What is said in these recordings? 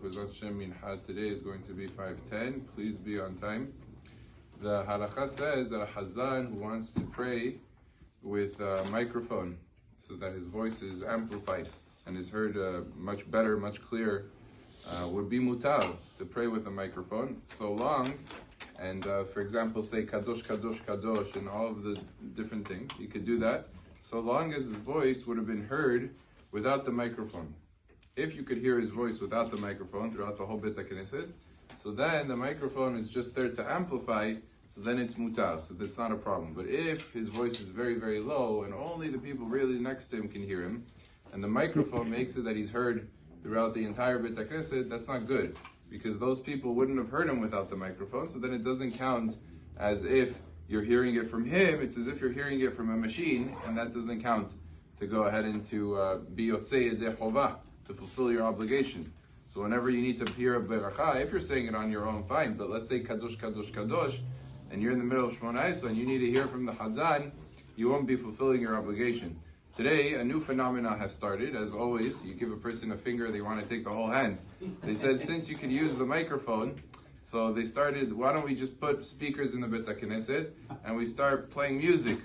B'ezrat Hashem Mincha today is going to be 5:10. Please be on time. The Halacha says that a Hazan who wants to pray with a microphone so that his voice is amplified and is heard much better, much clearer, would be mutar to pray with a microphone, so long, and for example, say Kadosh, Kadosh, Kadosh, and all of the different things. You could do that, so long as his voice would have been heard without the microphone. If you could hear his voice without the microphone throughout the whole Beit HaKnesset, so then the microphone is just there to amplify, so then it's mutar, so that's not a problem. But if his voice is very, very low, and only the people really next to him can hear him, and the microphone makes it that he's heard throughout the entire Beit HaKnesset, that's not good, because those people wouldn't have heard him without the microphone, so then it doesn't count as if you're hearing it from him, it's as if you're hearing it from a machine, and that doesn't count to go ahead and to be yotzei yedei chovah, to fulfill your obligation. So whenever you need to hear a beracha, if you're saying it on your own, fine, but let's say Kadosh, Kadosh, Kadosh, and you're in the middle of Shmona Esrei and you need to hear from the Hazan, you won't be fulfilling your obligation. Today, a new phenomenon has started. As always, you give a person a finger, they want to take the whole hand. They said, since you can use the microphone, so they started, why don't we just put speakers in the Beit HaKnesset and we start playing music.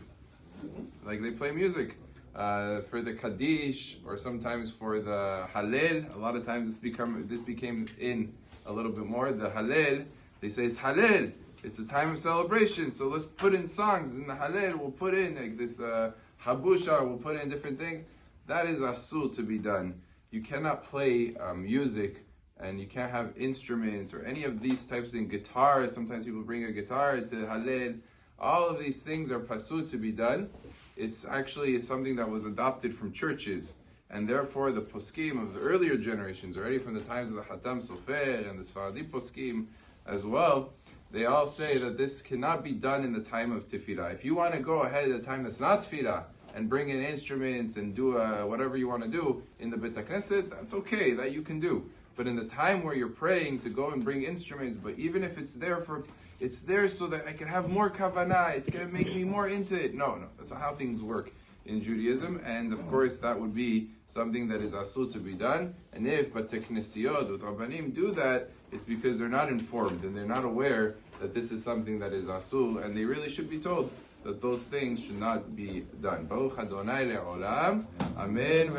Like they play music. For the Kaddish, or sometimes for the Halel. A lot of times this became in a little bit more. The Halel, they say it's Halel. It's a time of celebration, so let's put in songs. In the Halel, we'll put in like this Habusha, we'll put in different things. That is asur to be done. You cannot play music, and you can't have instruments or any of these types of things. Guitar, sometimes people bring a guitar to Halel. All of these things are pasur to be done. It's actually something that was adopted from churches, and therefore the poskim of the earlier generations, already from the times of the Hatam Sofer and the Sfaradi poskim as well, they all say that this cannot be done in the time of tefillah. If you want to go ahead at a time that's not tefillah and bring in instruments and do whatever you want to do in the Beit HaKnesset, that's okay, that you can do. But in the time where you're praying, to go and bring instruments, but even if it's there so that I can have more kavanah, it's going to make me more into it. No, that's not how things work in Judaism, and of course that would be something that is asur to be done. And if Batei Knesiyot with Rabbanim do that, it's because they're not informed and they're not aware that this is something that is asur, and they really should be told that those things should not be done. Baruch Adonai le'olam. Amen.